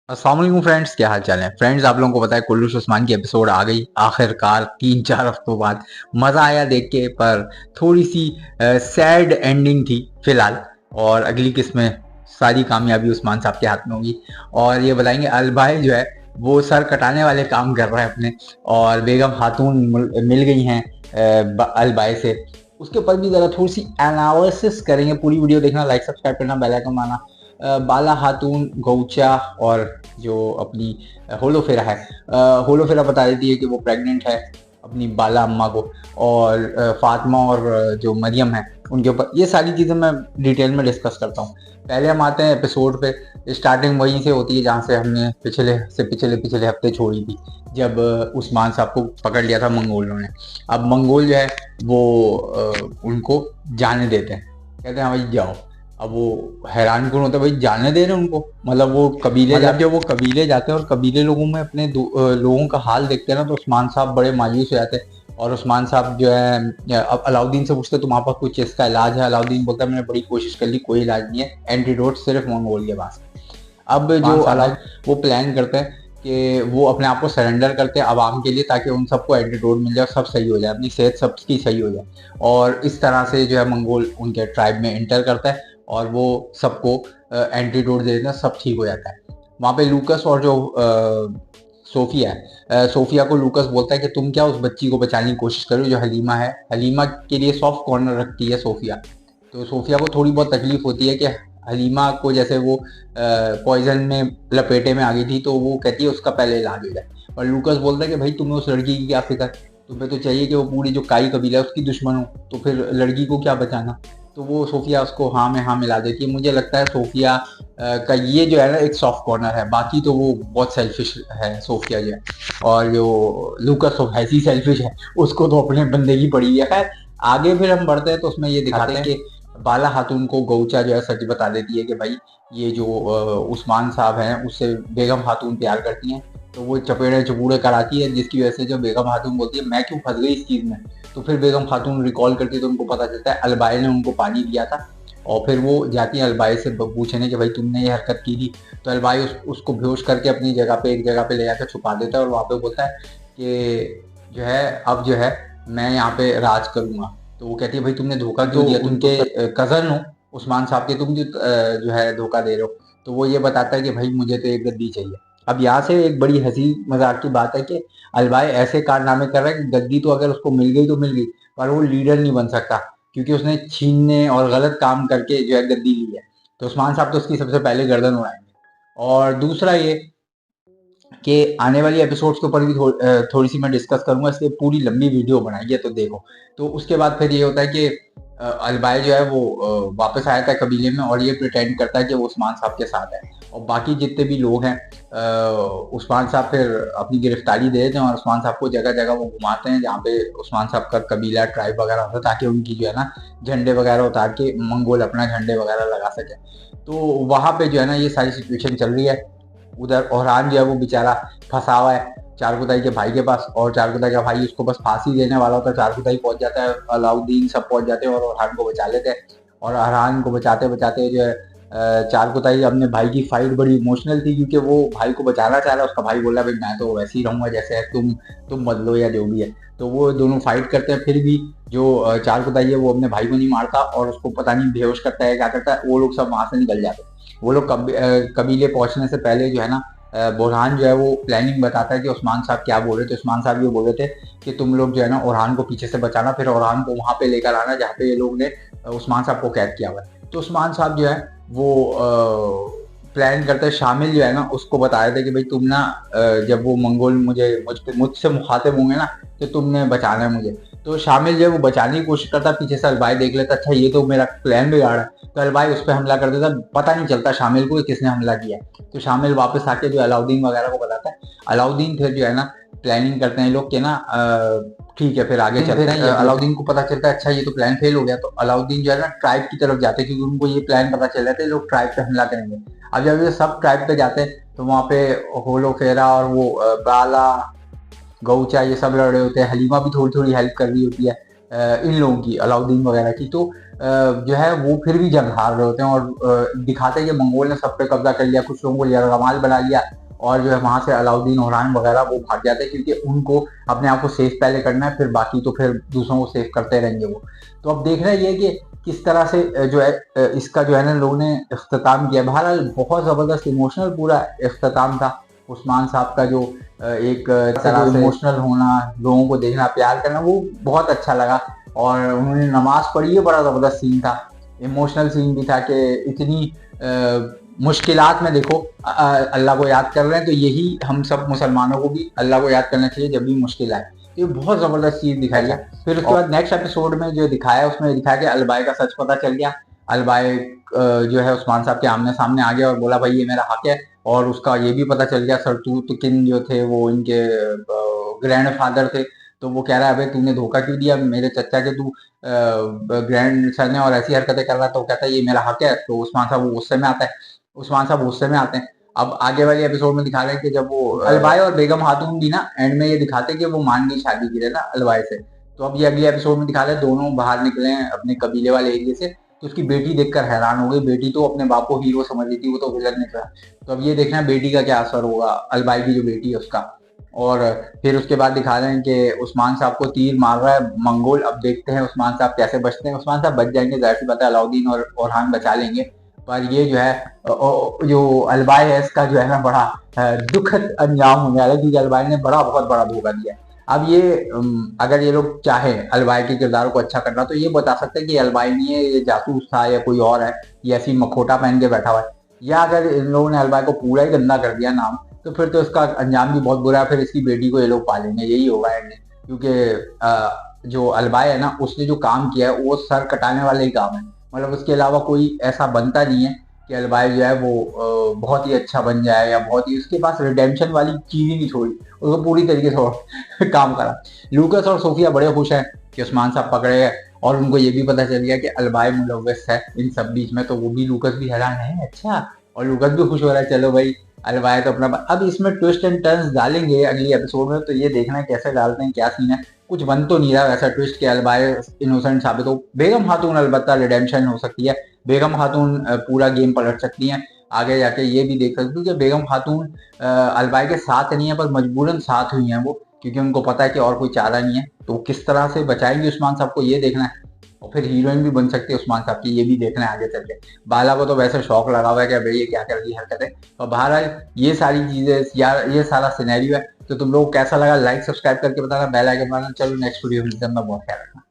अस्सलाम वालेकुम फ्रेंड्स, क्या हाल चाल है फ्रेंड्स। आप लोगों को पता है कुल्लूश उस्मान की एपिसोड आ गई आखिरकार 3-4 हफ्तों बाद। मज़ा आया देख के, पर थोड़ी सी सैड एंडिंग थी फिलहाल। और अगली किस्त में सारी कामयाबी उस्मान साहब के हाथ में होगी। और ये बताएंगे अलबाई जो है वो सर कटाने वाले काम कर रहा है अपने, और बेगम खातून मिल गई हैं अलबाई से। उसके ऊपर भी ज़रा थोड़ी सी एनालिसिस करेंगे। पूरी वीडियो देखना, लाइक सब्सक्राइब करना, बेल आइकन दबाना। बाला खातून गौचा और जो अपनी होलोफेरा है, होलोफेरा बता देती है कि वो प्रेग्नेंट है अपनी बाला अम्मा को। और फातिमा और जो मरियम है उनके ऊपर ये सारी चीज़ें मैं डिटेल में डिस्कस करता हूँ। पहले हम आते हैं एपिसोड पे। स्टार्टिंग वहीं से होती है जहाँ से हमने पिछले हफ्ते छोड़ी थी, जब उस्मान साहब को पकड़ लिया था मंगोलों ने। अब मंगोल जो है वो उनको जाने देते हैं, कहते हैं हाँ भाई जाओ। अब वो हैरान क्यों होता है, भाई जाने दे रहे हैं उनको। मतलब वो कबीले जब वो कबीले जाते हैं और कबीले लोगों में अपने लोगों का हाल देखते हैं ना, तो उस्मान साहब बड़े मायूस हो जाते हैं। और उस्मान साहब जो है अब अलाउद्दीन से पूछते तुम्हारे पास कुछ इसका इलाज है। अलाउद्दीन बोलता है मैंने बड़ी कोशिश कर ली, कोई इलाज नहीं है, एंटीडोट सिर्फ मंगोल के पास। अब जो अलाउ वो प्लान करते हैं कि वो अपने आप को सरेंडर करते हैं आवाम के लिए, ताकि उन सबको एंटीडोट मिल जाए, सब सही हो जाए, अपनी सेहत सबकी सही हो जाए। और इस तरह से जो है मंगोल उनके ट्राइब में इंटर करता है और वो सबको एंटीडोट दे देता है, सब ठीक हो जाता है। वहाँ पे लूकस और जो सोफिया है, सोफिया को लूकस बोलता है कि तुम क्या उस बच्ची को बचाने की कोशिश करो जो हलीमा है। हलीमा के लिए सॉफ्ट कॉर्नर रखती है सोफिया। तो सोफिया को थोड़ी बहुत तकलीफ होती है कि हलीमा को जैसे वो पॉइजन में लपेटे में आ गई थी, तो वो कहती है उसका पहले इलाज हो जाए। और लूकस बोलता है कि भाई तुम्हें उस लड़की की क्या फिक्र, तुम्हें तो चाहिए कि वो पूरी जो काई कबीला है उसकी दुश्मन हो, तो फिर लड़की को क्या बचाना। तो वो सोफिया उसको हाँ में हाँ मिला देती है। मुझे लगता है सोफिया का ये जो है ना एक सॉफ्ट कॉर्नर है, बाकी तो वो बहुत सेल्फिश है सोफिया जो है। और जो लूकस ऐसी सेल्फिश है, उसको तो अपने बंदे की पड़ी है। खैर आगे फिर हम बढ़ते हैं तो उसमें ये दिखाते हैं कि बाला खातून को गौचा जो है सच बता देती है कि भाई ये जो उस्मान साहब हैं उससे बेगम खातून प्यार करती हैं। तो वो चपेड़े चपूड़े कराती है, जिसकी वजह से जो बेगम खातून बोलती है मैं क्यों फंस गई इस चीज़ में। तो फिर बेगम खातून रिकॉल करती है तो उनको पता चलता है अलबाई ने उनको पानी दिया था। और फिर वो जाती है अलबाई से पूछने कि भाई तुमने ये हरकत की थी। तो अलबाई उसको बेहोश करके अपनी जगह पे एक जगह पे ले जाकर छुपा देता है और वहाँ पे बोलता है कि जो है अब जो है मैं यहाँ पे राज करूँगा। तो वो कहती है भाई तुमने धोखा क्यों दिया, तुमके कज़न हो उस्मान साहब के, तुम क्यों जो है धोखा दे रहे हो। तो वो ये बताता है कि भाई मुझे तो एक गद्दी चाहिए। अब यहाँ से एक बड़ी हंसी मजाक की बात है कि अलबाई ऐसे कारनामे कर रहा है कि गद्दी तो अगर उसको मिल गई तो मिल गई, पर वो लीडर नहीं बन सकता, क्योंकि उसने छीनने और गलत काम करके जो है गद्दी ली है। तो उस्मान साहब तो उसकी सबसे पहले गर्दन उड़ाएंगे। और दूसरा ये कि आने वाली एपिसोड्स के ऊपर भी थोड़ी सी मैं डिस्कस करूंगा, इसलिए पूरी लंबी वीडियो बनाई है तो देखो। तो उसके बाद फिर ये होता है कि अलबाई जो है वो वापस आया था कबीले में और ये प्रिटेंड करता है कि वो उस्मान साहब के साथ है। और बाकी जितने भी लोग हैं उस्मान साहब फिर अपनी गिरफ्तारी दे देते हैं और उस्मान साहब को जगह जगह वो घुमाते हैं जहाँ पे उस्मान साहब का कबीला ट्राइब वगैरह होता है, ताकि उनकी जो है ना झंडे वगैरह उतार के मंगोल अपना झंडे वगैरह लगा सके। तो वहाँ पे जो है ना ये सारी सिचुएशन चल रही है। उधर ओरहान जो है वो बेचारा फंसा हुआ है चारकुताई के भाई के पास, और चारकुताई का भाई उसको बस फांसी देने वाला होता है। चारकुताई पहुंच जाता है, अलाउद्दीन सब पहुंच जाते हैं और ओरहान को बचा लेते हैं। और ओरहान को बचाते बचाते जो है चारकुताई अपने भाई की फाइट बड़ी इमोशनल थी, क्योंकि वो भाई को बचाना चाह रहा है। उसका भाई बोला भाई मैं तो वैसे ही रहूंगा जैसे है, तुम बदलो या जो भी है। तो वो दोनों फाइट करते हैं, फिर भी जो चारकुताई है वो अपने भाई को नहीं मारता और उसको पता नहीं बेहोश करता है क्या करता है। वो लोग सब वहां से निकल जाते हैं। वो लोग कबीले पहुंचने से पहले जो है ना बुरहान जो है वो प्लानिंग बताता है कि उस्मान साहब क्या बोल रहे थे। उस्मान साहब ये बोल रहे थे कि तुम लोग जो है ना ओरहान को पीछे से बचाना, फिर ओरहान को वहां पे लेकर आना जहाँ पे ये लोग ने उस्मान साहब को कैद किया हुआ है। तो उस्मान साहब जो है वो प्लान करते हैं। शामिल जो है ना उसको बता रहे थे कि भाई तुम ना जब वो मंगोल मुझसे मुखातिब होंगे ना तो तुमने बचाना है मुझे। तो शामिल जो है वो बचाने की कोशिश करता, पीछे से अलबाई देख लेता अच्छा ये तो मेरा प्लान बिगाड़ है, तो अलबाई उस पर हमला कर देता। पता नहीं चलता शामिल को किसने हमला किया। तो शामिल वापस आके जो अलाउद्दीन वगैरह को बताता है। अलाउद्दीन फिर जो है ना प्लानिंग करते हैं लोग के ना ठीक है फिर आगे चलते हैं। अलाउद्दीन को पता चलता है अच्छा ये तो प्लान फेल हो गया, तो अलाउद्दीन जो है ना ट्राइब की तरफ जाते हैं, क्योंकि उनको ये प्लान पता चल जाता है लोग ट्राइब पे हमला करेंगे। अब जब ये सब ट्राइब पे जाते हैं तो वहाँ पे होलो फेरा और वो बाला गौचा ये सब लड़ रहे होते हैं। हलीमा भी थोड़ी थोड़ी हेल्प कर रही होती है इन लोगों की, अलाउद्दीन वगैरह की। तो जो है वो फिर भी जंग हार रहे होते हैं और दिखाते हैं कि मंगोल ने सब पे कब्जा कर लिया, कुछ लोगों को यरगमाल बना लिया और जो है वहां से अलाउद्दीन ओरान वगैरह वो भाग जाते हैं, क्योंकि उनको अपने आप को सेफ पहले करना है, फिर बाकी तो फिर दूसरों को सेफ करते रहेंगे वो। तो अब देखना ये है कि किस तरह से जो है इसका जो है ना लोगों ने इख्तिताम किया। बहरहाल बहुत ज़बरदस्त इमोशनल पूरा इख्तिताम था उस्मान साहब का, जो एक तरह से इमोशनल होना, लोगों को देखना, प्यार करना, वो बहुत अच्छा लगा। और उन्होंने नमाज पढ़ी है, बड़ा ज़बरदस्त सीन था, इमोशनल सीन भी था कि इतनी मुश्किलात में देखो अल्लाह को याद कर रहे हैं। तो यही हम सब मुसलमानों को भी अल्लाह को याद करना चाहिए जब भी मुश्किल आए। तो ये बहुत ज़बरदस्त चीज़ दिखाई है। फिर उसके बाद नेक्स्ट एपिसोड में जो दिखाया, उसमें दिखाया कि अलबाई का सच पता चल गया। अलबाई जो है उस्मान साहब के आमने सामने आ गया और बोला भाई ये मेरा हक है। और उसका ये भी पता चल गया सरतूत किन जो थे वो इनके ग्रैंड फादर थे। तो वो कह रहा है अबे तूने धोखा क्यों दिया मेरे चचा के, तू ग्रैंड सन है और ऐसी हरकतें कर रहा है। तो कहता है ये मेरा हक है। तो उस्मान साहब वो गुस्से में आता है, उस्मान साहब गुस्से में आते हैं। अब आगे वाले एपिसोड में दिखा रहे हैं कि जब वो अलबाई और बेगम खातून भी ना एंड में ये दिखाते हैं कि वो मान गई शादी की ना अलबाई से। तो अब ये अगले एपिसोड में दिखा रहे हैं दोनों बाहर निकले हैं अपने कबीले वाले एरिया से। तो उसकी बेटी देखकर हैरान हो गई, बेटी तो अपने बाप को हीरो समझ रही थी, वो तो विलन निकला। तो अब ये देखना है बेटी का क्या असर होगा, अलबाई की जो बेटी है उसका। और फिर उसके बाद दिखा रहे हैं कि उस्मान साहब को तीर मार रहा है मंगोल। अब देखते हैं उस्मान साहब कैसे बचते हैं। उस्मान साहब बच जाएंगे, जाहिर सी बात है, अलाउद्दीन और ओरहान बचा लेंगे। पर ये जो है जो अलबाई है इसका जो है ना बड़ा दुखद अंजाम होने वाला है, क्योंकि अलबाई ने बहुत बड़ा धोखा दिया है। अब ये अगर ये लोग चाहे अलबाई के किरदार को अच्छा करना, तो ये बता सकते हैं कि अलबाई नहीं है, ये जासूस था या कोई और है, ये ऐसी मखोटा पहन के बैठा हुआ है। या अगर इन लोगों ने अलबाई को पूरा ही गंदा कर दिया नाम, तो फिर तो इसका अंजाम भी बहुत बुरा है। फिर इसकी बेटी को ये लोग पालेंगे, यही होगा एंड में। क्योंकि जो अलबाई है ना उसने जो काम किया है वो सर कटाने वाला ही काम है। मतलब उसके अलावा कोई ऐसा बनता नहीं है कि अलबाई जो है वो बहुत ही अच्छा बन जाए, या बहुत ही उसके पास रिडेम्पशन वाली चीज ही नहीं छोड़ी, उसको पूरी तरीके से काम करा। लूकस और सोफिया बड़े खुश हैं कि उस्मान साहब पकड़े गए, और उनको ये भी पता चल गया कि अलबाई मुलव्वस है इन सब बीच में। तो वो भी लूकस भी हैरान है, अच्छा। और लूकस भी खुश हो रहा है, चलो भाई अलबाई तो अपना। अब इसमें ट्विस्ट एंड टर्न्स डालेंगे अगली एपिसोड में, तो ये देखना है कैसे डालते हैं, क्या सीन है। कुछ बन तो नहीं रहा वैसा ट्विस्ट के अलबाई इनोसेंट साबित हो। बेगम खातून अलबत्ता रिडेम्पशन हो सकती है, बेगम खातून पूरा गेम पलट सकती हैं आगे जाके, ये भी देख सकते हो कि बेगम खातून अलबाई के साथ नहीं है पर मजबूरन साथ हुई हैं वो, क्योंकि उनको पता है कि और कोई चारा नहीं है। तो किस तरह से बचाएंगे उस्मान साहब को, ये देखना है। और फिर हीरोइन भी बन सकती है उस्मान साहब की, ये भी देखना है आगे चल के। बाला को तो वैसे शौक लगा हुआ है कि भाई ये क्या कर रही हरकत है। और बहरहाल ये सारी चीजें यार, ये सारा सिनेरियो है। तो तुम लोग कैसा लगा, लाइक सब्सक्राइब करके बताना, बेल आइकन दबाना। चलो नेक्स्ट वीडियो मिलते हैं, बहुत ख्याल रखना।